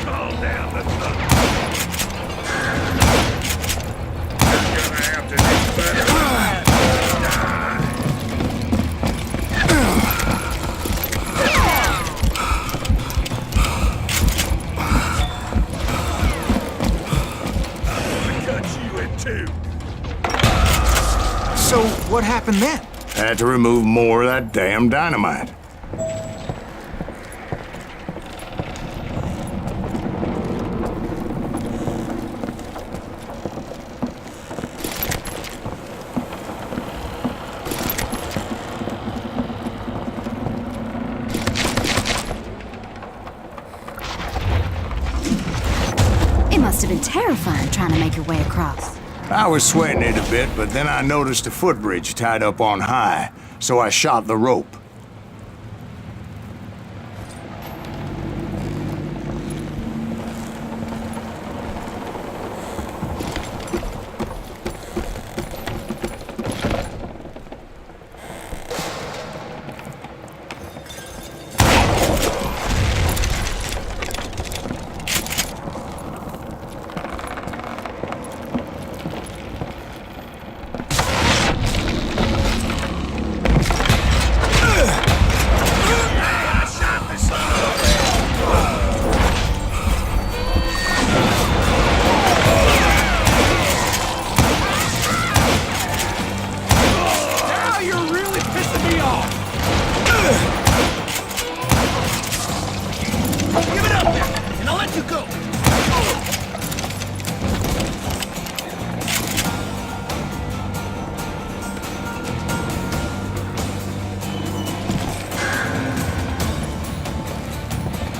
Call down the thunder. You're gonna have to do better. So, what happened then? Had to remove more of that damn dynamite. It must have been terrifying trying to make your way across. I was sweating it a bit, but then I noticed a footbridge tied up on high, so I shot the rope.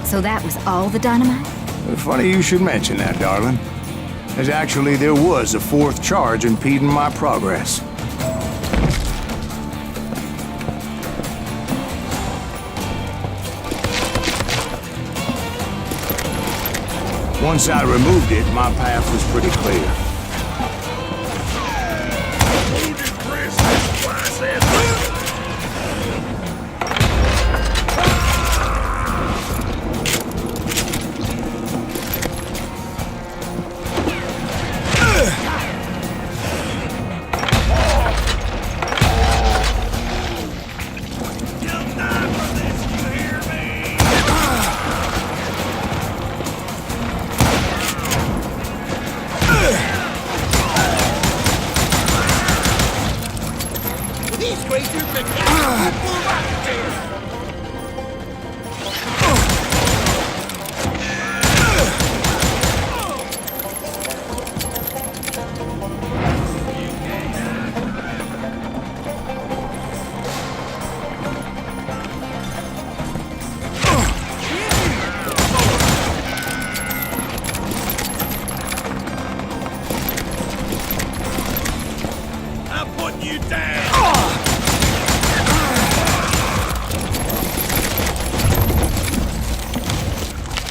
So that was all the dynamite? Funny you should mention that, darling. As actually, there was a fourth charge impeding my progress. Once I removed it, my path was pretty clear.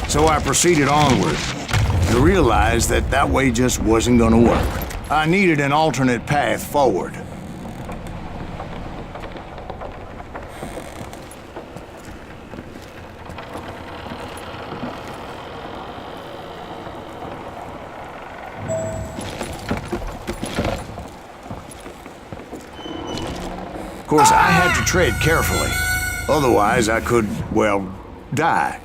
So I proceeded onward to realize that that way just wasn't gonna work. I needed an alternate path forward. Of course, I had to tread carefully. Otherwise, I could, well, die.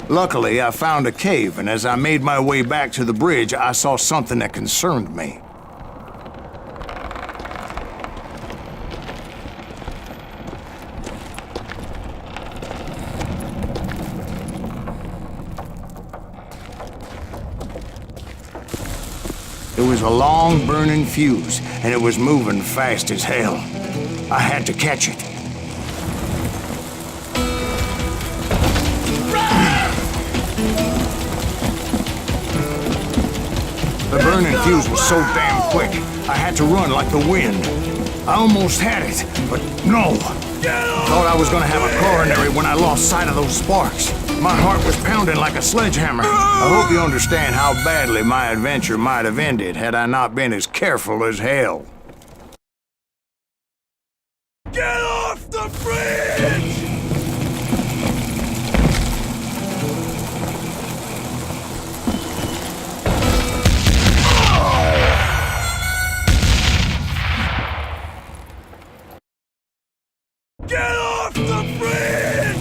Luckily, I found a cave, and as I made my way back to the bridge, I saw something that concerned me. It was a long burning fuse, and it was moving fast as hell. I had to catch it. The burning fuse was so damn quick, I had to run like the wind. I almost had it, but no. Thought I was gonna have a coronary when I lost sight of those sparks. My heart was pounding like a sledgehammer. I hope you understand how badly my adventure might have ended had I not been as careful as hell. Get off the bridge! Get off the bridge!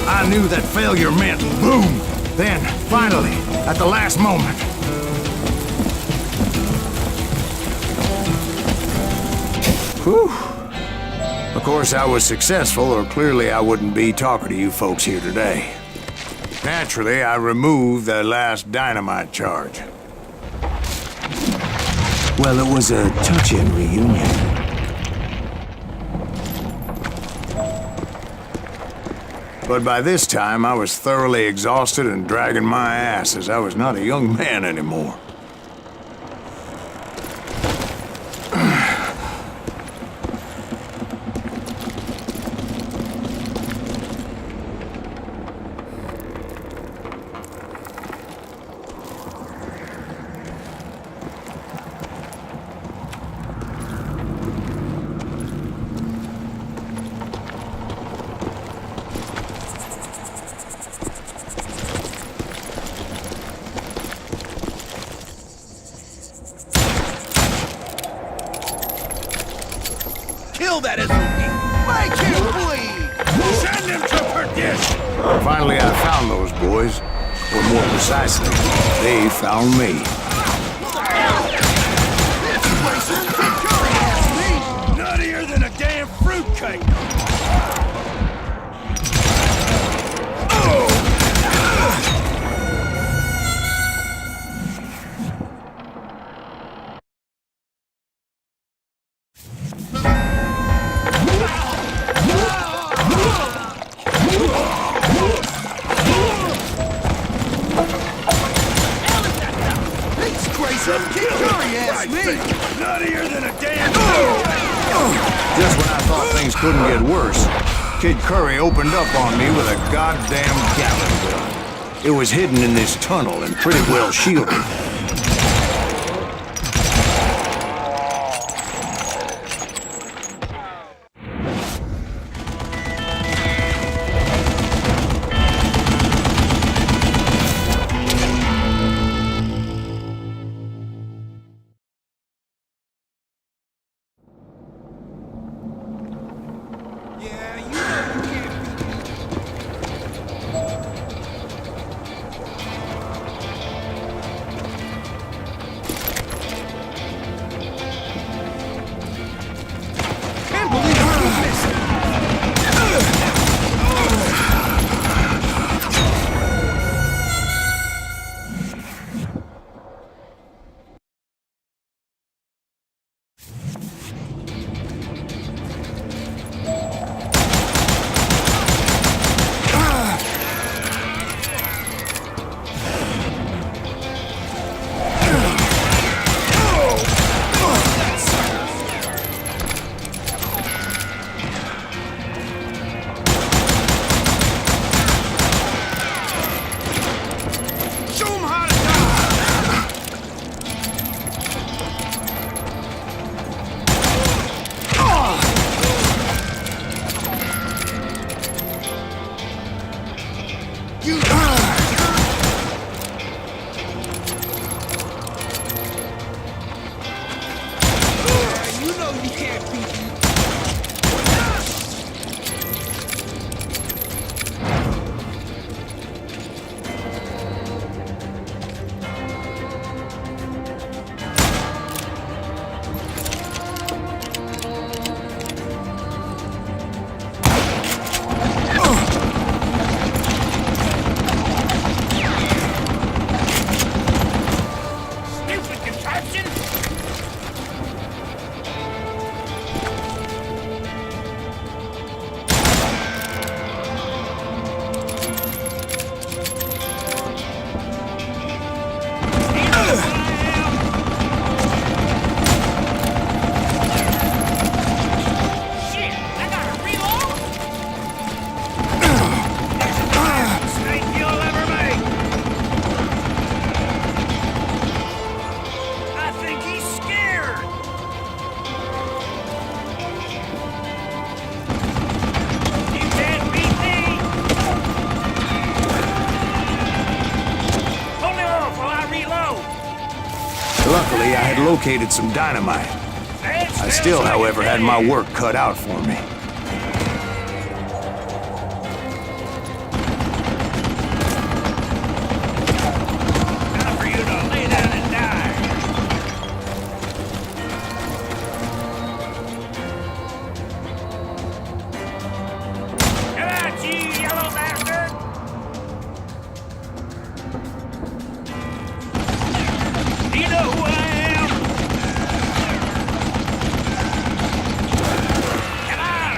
I knew that failure meant boom. Then, finally, at the last moment. Whew. Of course, I was successful, or clearly I wouldn't be talking to you folks here today. Naturally, I removed the last dynamite charge. Well, it was a touching reunion. But by this time, I was thoroughly exhausted and dragging my ass as I was not a young man anymore. Kill that SOB! Make him bleed! Send him to perdition! Finally, I found those boys. Or more precisely, they found me. Nuttier than a damn fruitcake! Nuttier than a damn Just when I thought things couldn't get worse, Kid Curry opened up on me with a goddamn Gatling gun. It was hidden in this tunnel and pretty well shielded. located some dynamite. I still, however, had my work cut out for me. Time for you to lay down and die. Get out, you yellow bastard! Do you know who I am? Come on!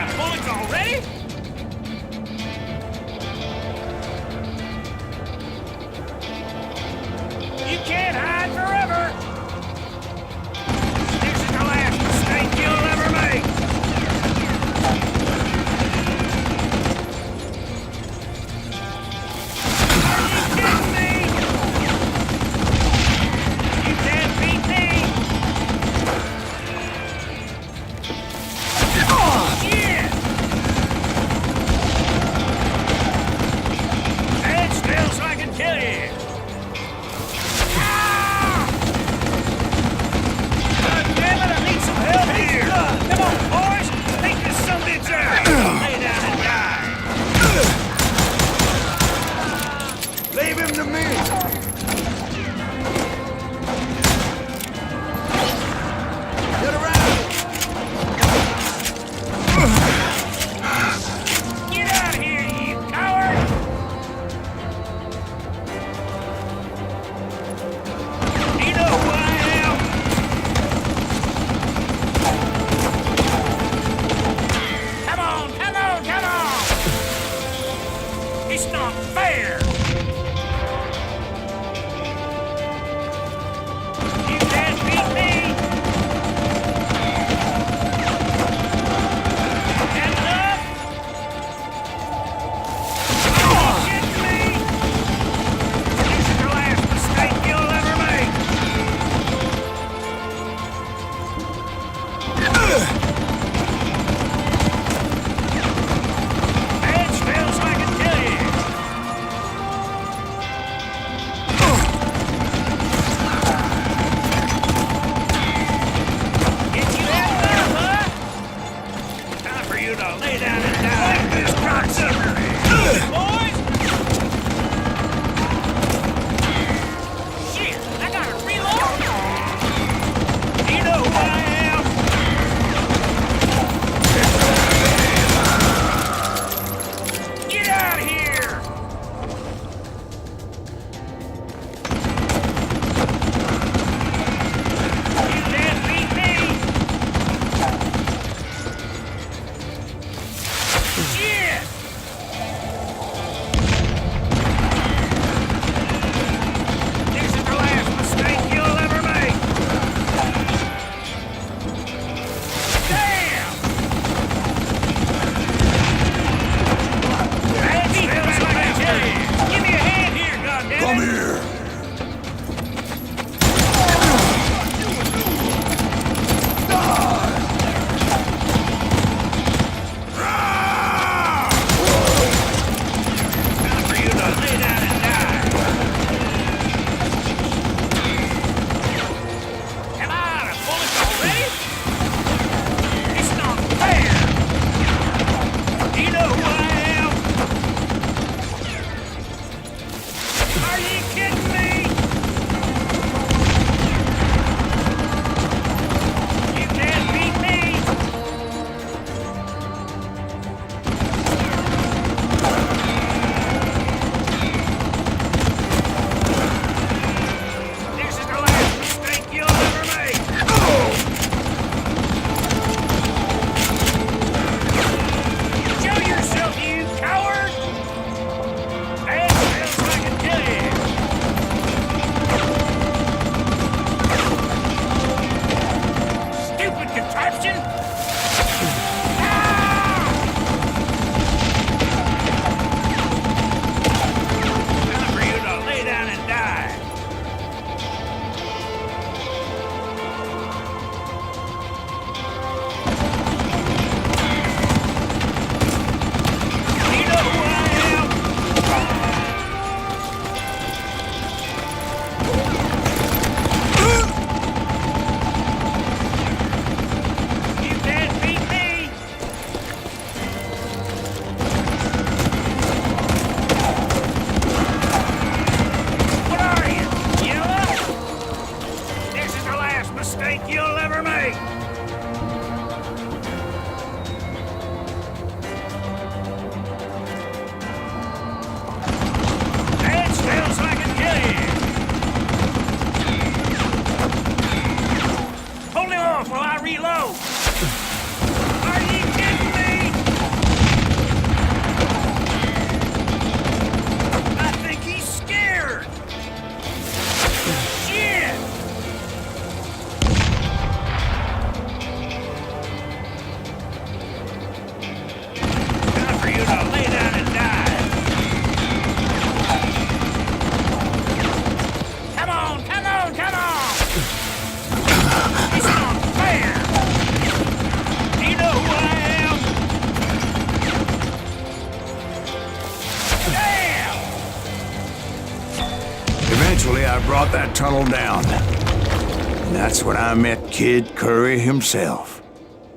brought that tunnel down. And that's when I met Kid Curry himself.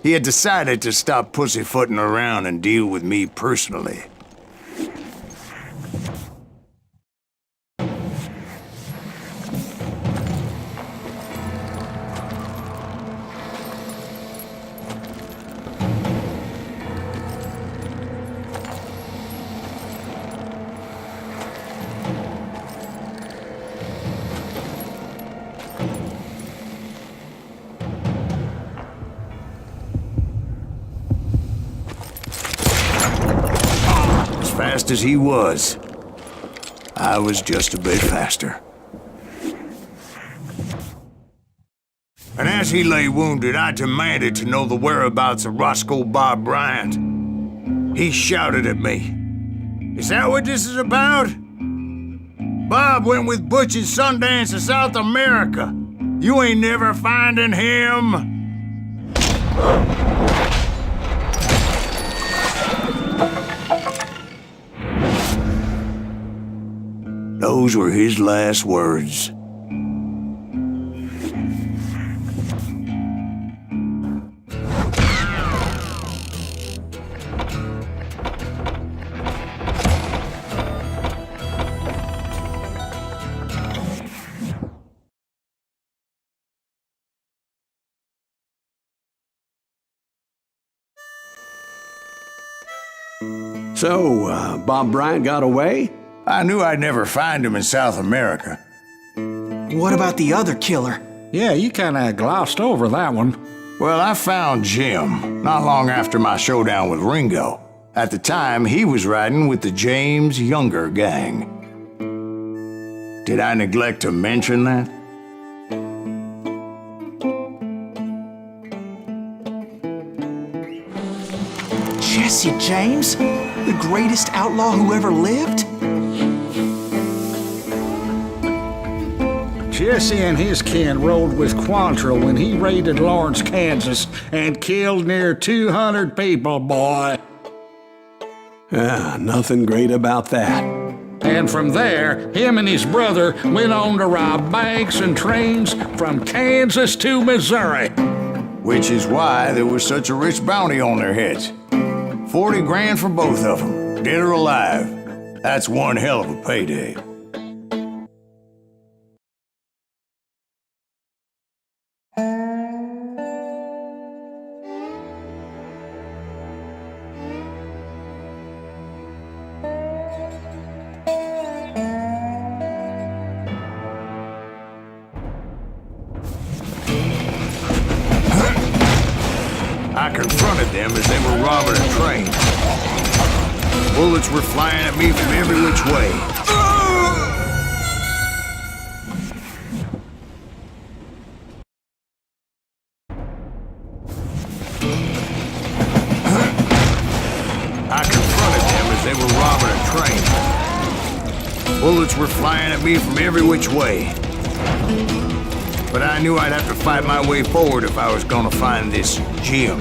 He had decided to stop pussyfooting around and deal with me personally. Fast as he was, I was just a bit faster. And as he lay wounded, I demanded to know the whereabouts of Roscoe Bob Bryant. He shouted at me, "Is that what this is about? Bob went with Butch and Sundance to South America. You ain't never finding him." Those were his last words. So, Bob Bryant got away? I knew I'd never find him in South America. What about the other killer? Yeah, you kinda glossed over that one. Well, I found Jim not long after my showdown with Ringo. At the time, he was riding with the James Younger gang. Did I neglect to mention that? Jesse James? The greatest outlaw who ever lived? Jesse and his kin rode with Quantrill when he raided Lawrence, Kansas, and killed near 200 people, boy. Nothing great about that. And from there, him and his brother went on to rob banks and trains from Kansas to Missouri. Which is why there was such a rich bounty on their heads. 40 grand for both of them, dead or alive. That's one hell of a payday. I confronted them as they were robbing a train. Bullets were flying at me from every which way. I confronted them as they were robbing a train. Bullets were flying at me from every which way. But I knew I'd have to fight my way forward if I was gonna find this Jim.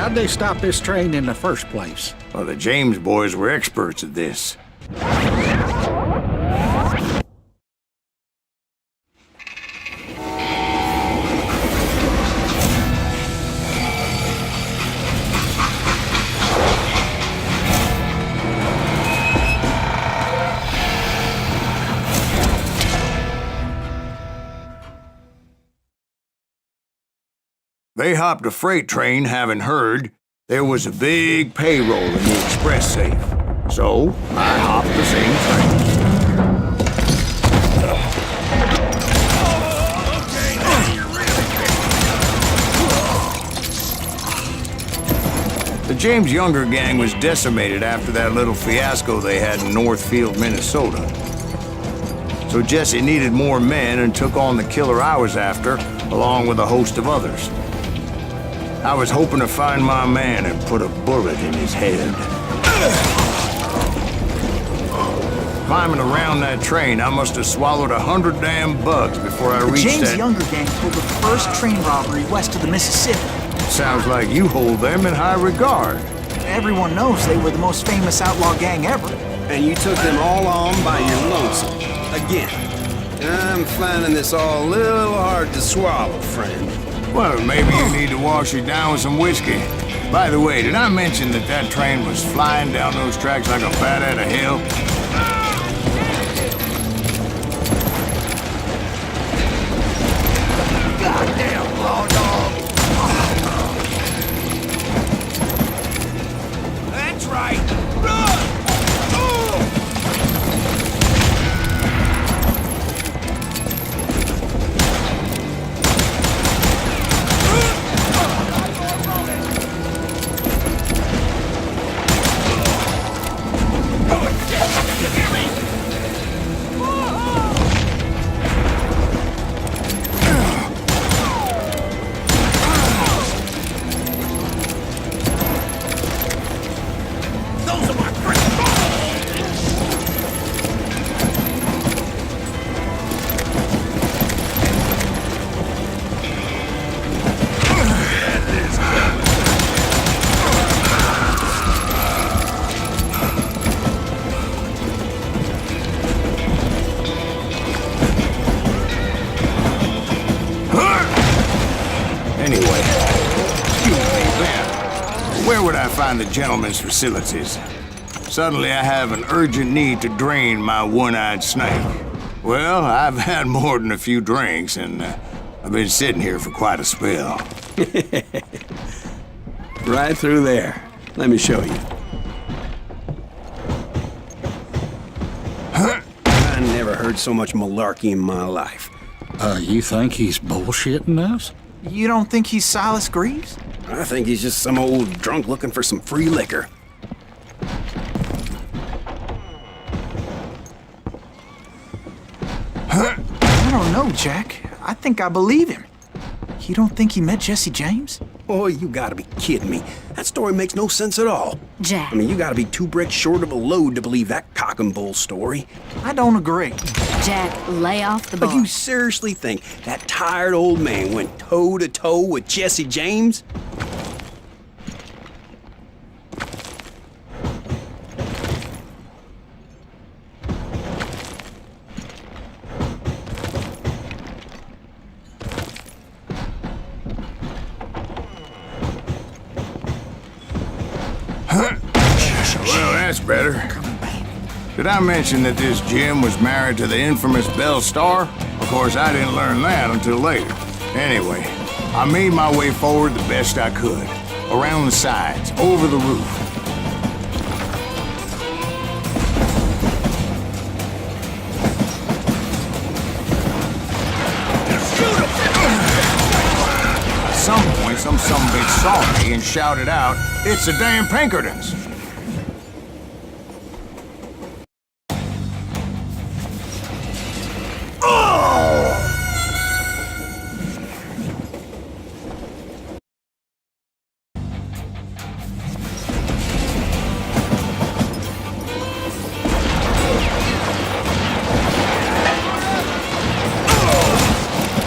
How'd they stop this train in the first place? Well, the James boys were experts at this. They hopped a freight train having heard there was a big payroll in the express safe. So, I hopped the same train. James' younger gang was decimated after that little fiasco they had in Northfield, Minnesota. So Jesse needed more men and took on the killer I was after, along with a host of others. I was hoping to find my man and put a bullet in his head. Climbing around that train, I must have swallowed 100 damn bugs before I reached James' that... younger gang pulled the first train robbery west of the Mississippi. Sounds like you hold them in high regard. Everyone knows they were the most famous outlaw gang ever. And you took them all on by your lonesome. Again. I'm finding this all a little hard to swallow, friend. Well, maybe you need to wash it down with some whiskey. By the way, did I mention that that train was flying down those tracks like a bat out of hell? Goddamn law dog! That's right! Run! Where would I find the gentleman's facilities? Suddenly I have an urgent need to drain my one-eyed snake. Well, I've had more than a few drinks, and I've been sitting here for quite a spell. Right through there. Let me show you. I never heard so much malarkey in my life. You think he's bullshitting us? You don't think he's Silas Greaves? I think he's just some old drunk looking for some free liquor. I don't know, Jack. I think I believe him. You don't think he met Jesse James? Oh, you gotta be kidding me. That story makes no sense at all. Jack. I mean, you gotta be 2 bricks short of a load to believe that cock and bull story. I don't agree. Jack, lay off the But bar. you seriously think that tired old man went toe-to-toe with Jesse James? Well, that's better. Did I mention that this Jim was married to the infamous Belle Starr? Of course, I didn't learn that until later. Anyway, I made my way forward the best I could. Around the sides, over the roof. At some point, some bitch saw me and shouted out, "It's the damn Pinkertons!"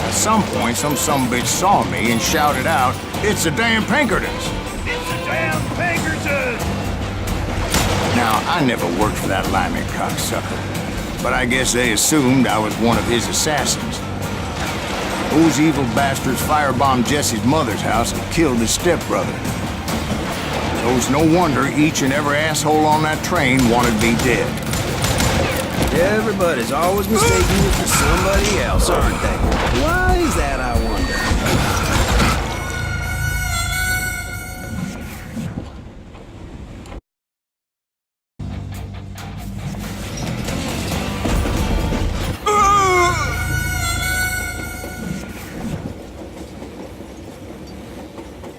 At some point, some bitch saw me and shouted out, "It's the damn Pinkertons!" It's the damn Pinkertons! Now, I never worked for that limey cocksucker, but I guess they assumed I was one of his assassins. Those evil bastards firebombed Jesse's mother's house and killed his stepbrother. So it's no wonder each and every asshole on that train wanted me dead. Everybody's always mistaking you for somebody else, aren't they? Why is that, I wonder?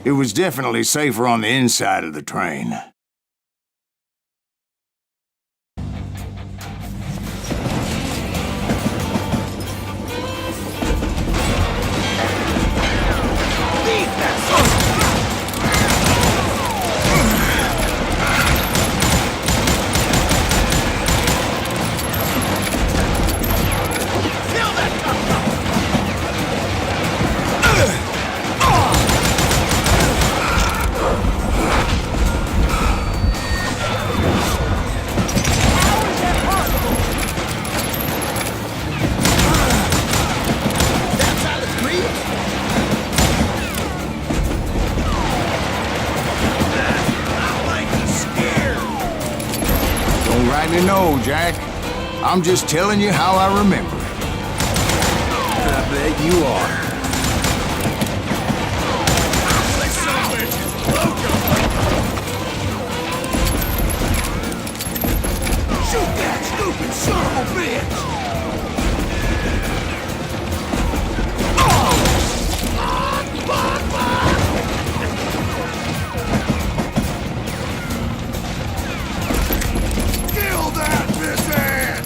It was definitely safer on the inside of the train. No, Jack. I'm just telling you how I remember it. I bet you are. Shoot that stupid son of a bitch! Kill that pissant!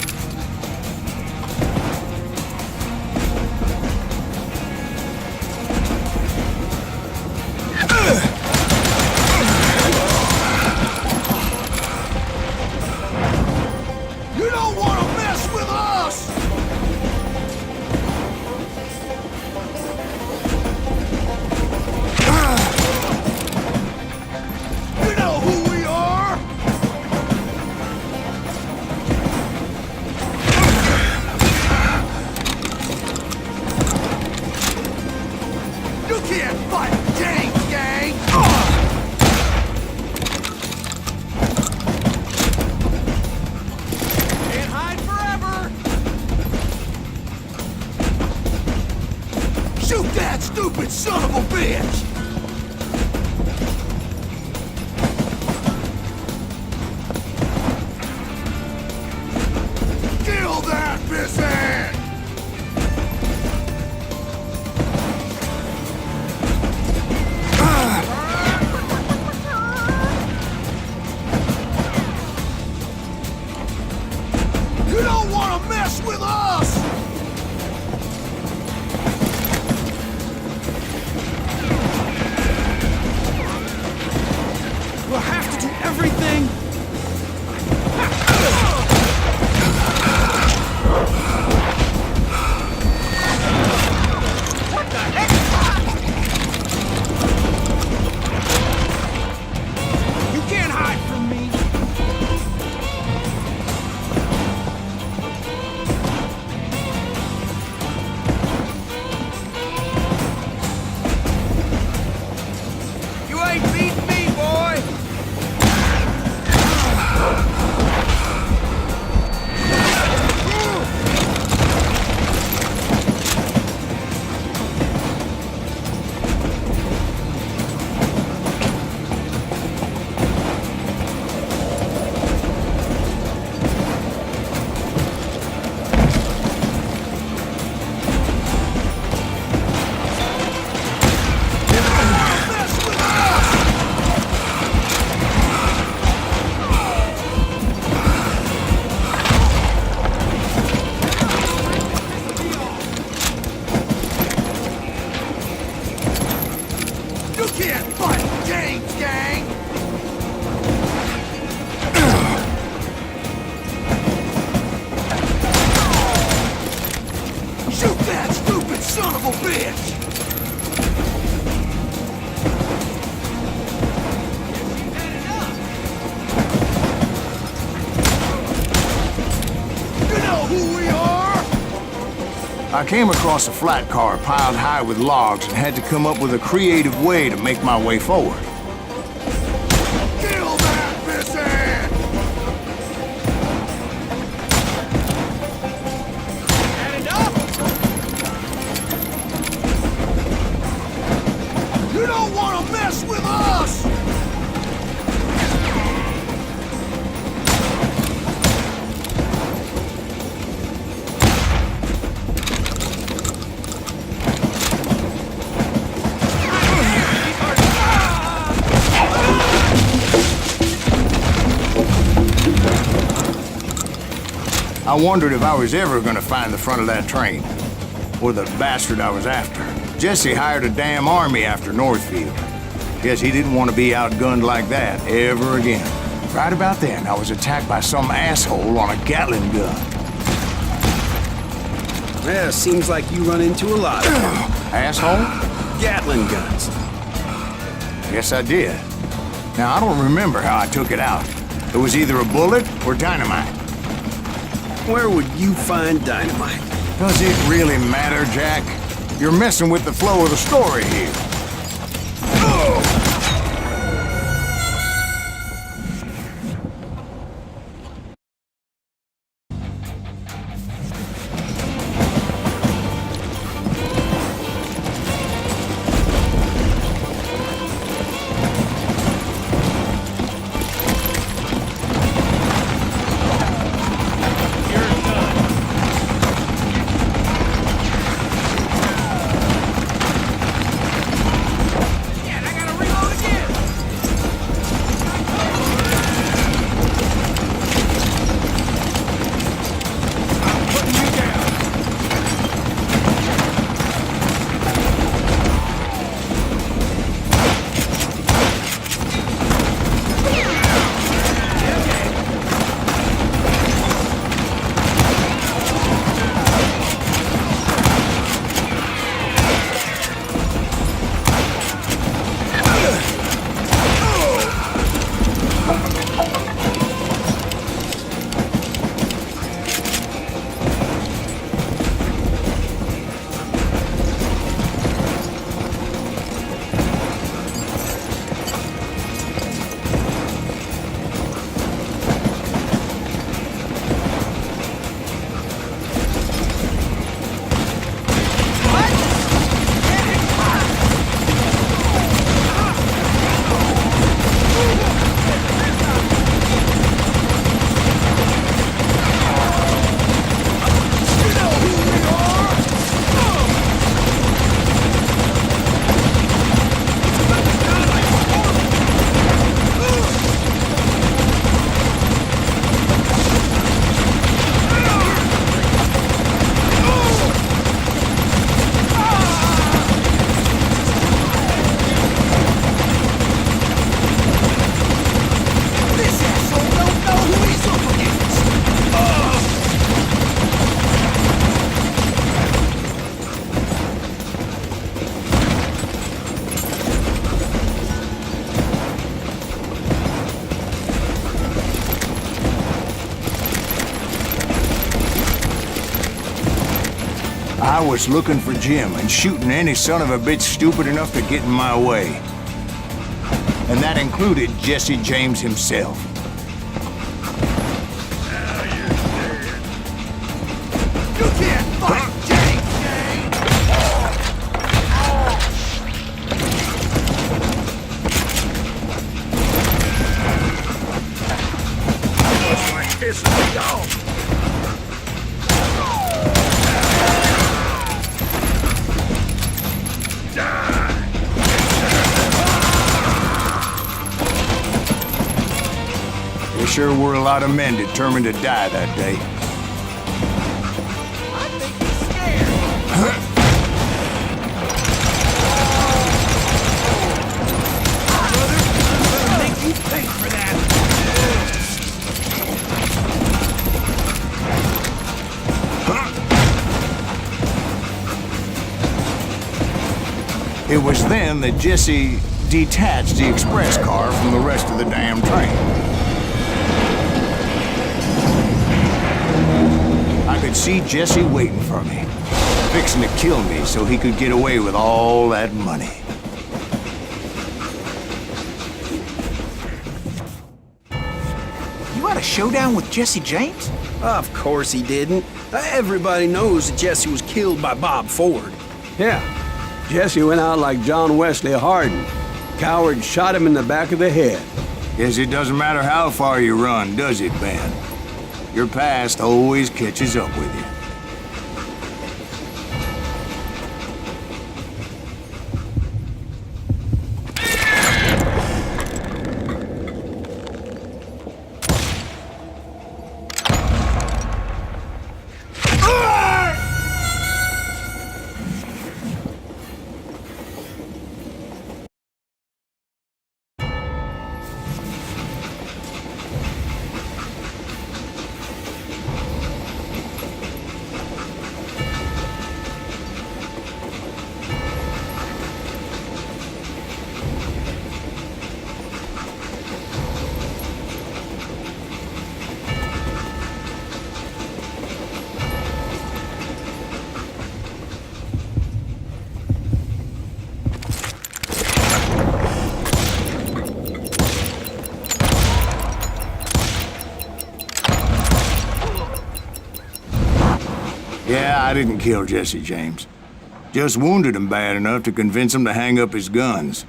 You don't want to mess with us! You know who we are? You can't fight James, gang! Can't hide forever! Shoot that stupid son of a bitch! Kill that pissant! You don't want to mess with us! We'll have to do everything. What the heck? You can't hide from me. You ain't beating me, boy! You can't fight James, gang! Shoot that stupid son of a bitch! You know who we are? I came across a flat car piled high with logs and had to come up with a creative way to make my way forward. Kill that pissant! Had enough? You don't want to mess with us! wondered if I was ever gonna find the front of that train. Or the bastard I was after. Jesse hired a damn army after Northfield. Guess he didn't want to be outgunned like that ever again. Right about then, I was attacked by some asshole on a Gatling gun. Yeah, seems like you run into a lot of them. Asshole? Gatling guns. Yes, I did. Now, I don't remember how I took it out. It was either a bullet or dynamite. Where would you find dynamite? Does it really matter, Jack? You're messing with the flow of the story here. I was looking for Jim and shooting any son of a bitch stupid enough to get in my way. And that included Jesse James himself. You can't fight James, Looks like this is the goal. There sure were a lot of men determined to die that day. I think he's scared. Brother, I think you paid for that. It was then that Jesse detached the express car from the rest of the damn train. I could see Jesse waiting for me, fixing to kill me so he could get away with all that money. You had a showdown with Jesse James? Of course he didn't. Everybody knows that Jesse was killed by Bob Ford. Yeah. Jesse went out like John Wesley Hardin. Coward shot him in the back of the head. Guess it doesn't matter how far you run, does it, Ben? Your past always catches up with you. Yeah, I didn't kill Jesse James. Just wounded him bad enough to convince him to hang up his guns.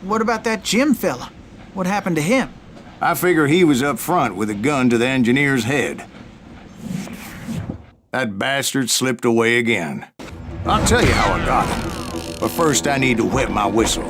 What about that Jim fella? What happened to him? I figure he was up front with a gun to the engineer's head. That bastard slipped away again. I'll tell you how I got him. But first I need to wet my whistle.